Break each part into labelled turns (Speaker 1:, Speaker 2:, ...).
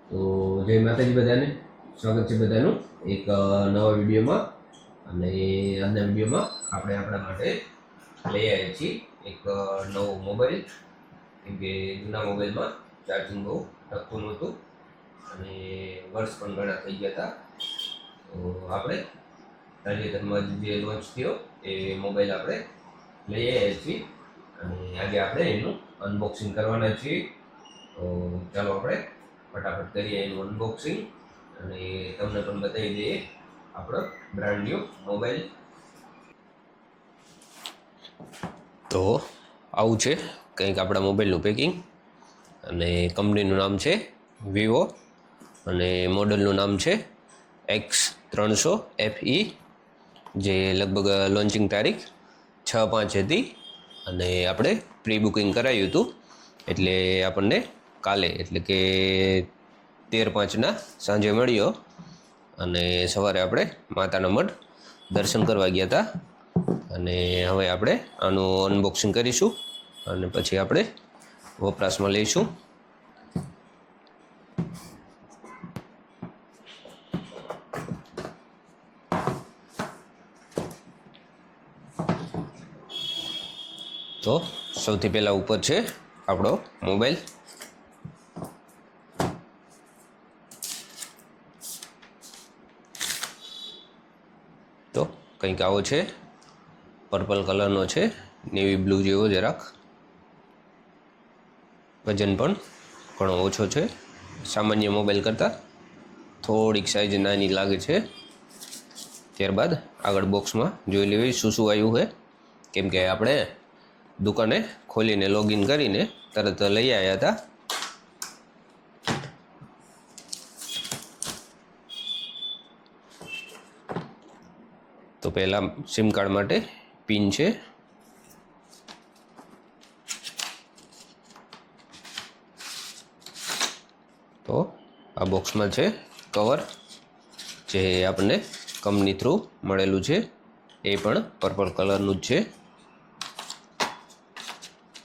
Speaker 1: તો જય માતાજી બધાને, સ્વાગત છે બધાનું એક નવા વિડીયોમાં. અને આજના વિડીયોમાં આપણે આપણા માટે લઈ આવ્યા છીએ એક નવો મોબાઈલ. કેમ કે જૂના મોબાઈલમાં ચાર્જિંગ બહુ ટકતું નહોતું અને વર્ષ પણ ઘણા થઈ ગયા હતા. તો આપણે તાજેતરમાં જે લોન્ચ થયો એ મોબાઈલ આપણે લઈ આવ્યા છીએ અને આજે આપણે એનું અનબોક્સિંગ કરવાના છીએ. તો ચાલો આપણે ફટાફટ કરીએ એનું અનબોક્સિંગ અને તમને પણ બતાવી દઈએ આપણો બ્રાન્ડ ન્યૂ મોબાઈલ. તો આવું છે કંઈક આપણા મોબાઈલનું પેકિંગ અને કંપનીનું નામ છે વિવો અને મોડલનું નામ છે X300 FE, જે લગભગ લોન્ચિંગ તારીખ 6/5 હતી અને આપણે પ્રી બુકિંગ કરાવ્યું હતું એટલે આપણને કાલે એટલે કે 13/5ના સાંજે મળ્યો અને સવારે આપણે માતાના મઢ દર્શન કરવા ગયા હતા. અને હવે આપણે આનું અનબોક્સિંગ કરીશું અને પછી આપણે વપરાશમાં લઈશું. તો સૌથી પહેલાં ઉપર છે આપણો મોબાઈલ. તો કંઈક આવો છે, પર્પલ કલરનો છે, નેવી બ્લુ જેવો જરાક. વજન પણ ઘણો ઓછો છે, સામાન્ય મોબાઈલ કરતાં થોડીક સાઈઝ નાની લાગે છે. ત્યારબાદ આગળ બોક્સમાં જોઈ લેવી શું શું આવ્યું છે, કેમ કે આપણે દુકાને ખોલીને લોગિન કરીને તરત લઈ આવ્યા હતા. તો પહેલાં સિમ કાર્ડ માટે પિન છે. તો આ બોક્સમાં છે કવર, જે આપણને કંપની થ્રુ મળેલું છે, એ પણ પર્પલ કલરનું જ છે.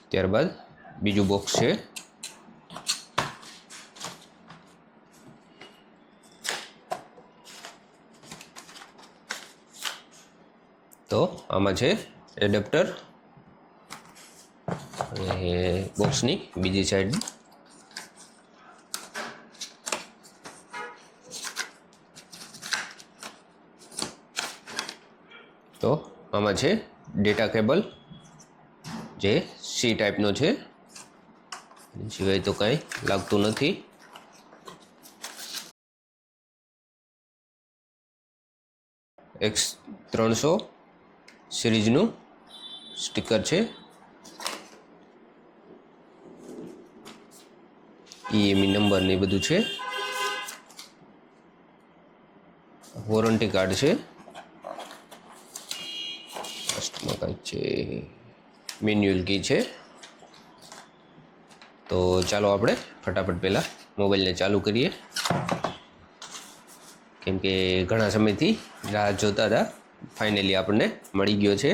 Speaker 1: ત્યારબાદ બીજું બોક્સ છે. તો આમાં છે એડેપ્ટર અને બોક્સની બીજી સાઈડ તો આમાં છે ડેટા કેબલ, જે સી ટાઈપનો છે, સિવાય તો કાંઈ લાગતું નથી. X300 સિરીઝનું સ્ટીકર છે. EMI નંબર ને બધું છે. વોરંટી કાર્ડ છે. ફર્સ્ટમાં કાંઈક છે, મેન્યુઅલ કી છે. તો ચાલો આપણે ફટાફટ પહેલાં મોબાઈલને ચાલુ કરીએ, કેમ કે ઘણા સમયથી રાહ જોતા હતા. ફાઇનલી આપણને મળી ગયો છે,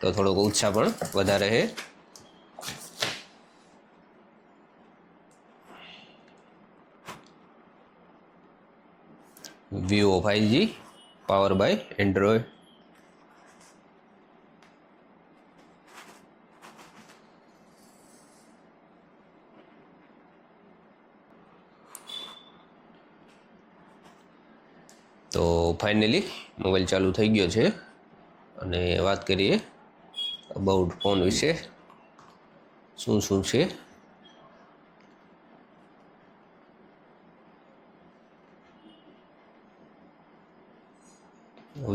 Speaker 1: તો થોડોક ઉત્સાહ પણ વધારે છે. Vivo 5G power by Android. તો ફાઇનલી મોબાઈલ ચાલુ થઈ ગયો છે અને વાત કરીએ અબાઉટ ફોન વિશે, શું શું છે.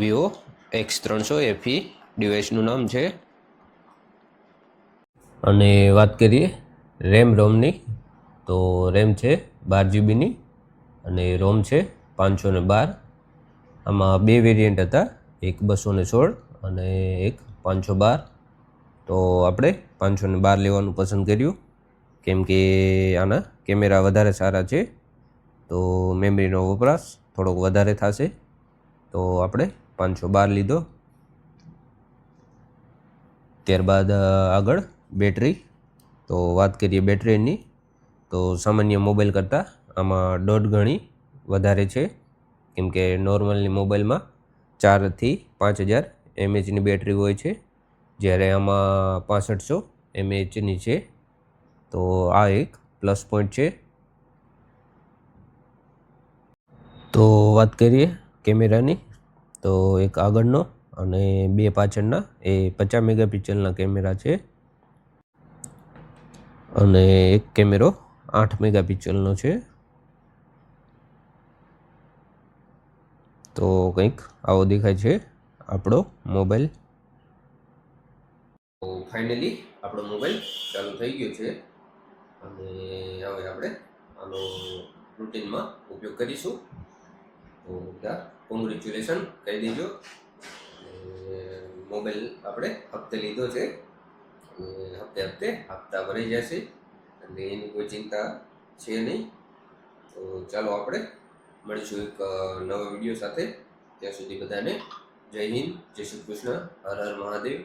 Speaker 1: વિવો X300 FE ડિવાઇસનું નામ છે. અને વાત કરીએ રેમ રોમની, તો રેમ છે 12 GB અને રોમ છે 512. આમાં બે વેરિયન્ટ હતા, એક 216 અને એક 512. તો આપણે 512 લેવાનું પસંદ કર્યું, કેમ કે આના કેમેરા વધારે સારા છે, તો મેમરીનો વપરાશ થોડોક વધારે થશે, તો આપણે 512 લીધો. ત્યારબાદ આગળ બેટરી, તો વાત કરીએ બેટરીની, તો સામાન્ય મોબાઈલ કરતાં આમાં 1.5 ગણી વધારે છે, કેમ કે નોર્મલની મોબાઈલમાં 4થી 5000 mAhની બેટરી હોય છે, જ્યારે આમાં 6500 mAhની છે. તો આ એક પ્લસ પોઈન્ટ છે. તો વાત કરીએ કેમેરાની, તો એક આગળનો અને 2 પાછળના એ 50 મેગાપિક્સલના કેમેરા છે, અને એક કેમેરો 8 મેગાપિક્સલનો છે. તો કંઈક આવો દેખાય છે આપણો મોબાઈલ. તો ફાઇનલી આપણો મોબાઈલ ચાલુ થઈ ગયો છે, અને હવે આપણે આનો રૂટીનમાં ઉપયોગ કરીશું. તો બધા કોંગ્રેચ્યુલેશન કહી દેજો. મોબાઈલ આપણે હપ્તે લીધો છે, અને હપ્તે હપ્તા ભરાઈ જશે, એટલે એની કોઈ ચિંતા છે નહીં. તો ચાલો આપણે મળીશું એક નવા વિડીયો સાથે. ત્યાં સુધી બધાને જય હિન્દ, જય શ્રી કૃષ્ણ, હર હર મહાદેવ.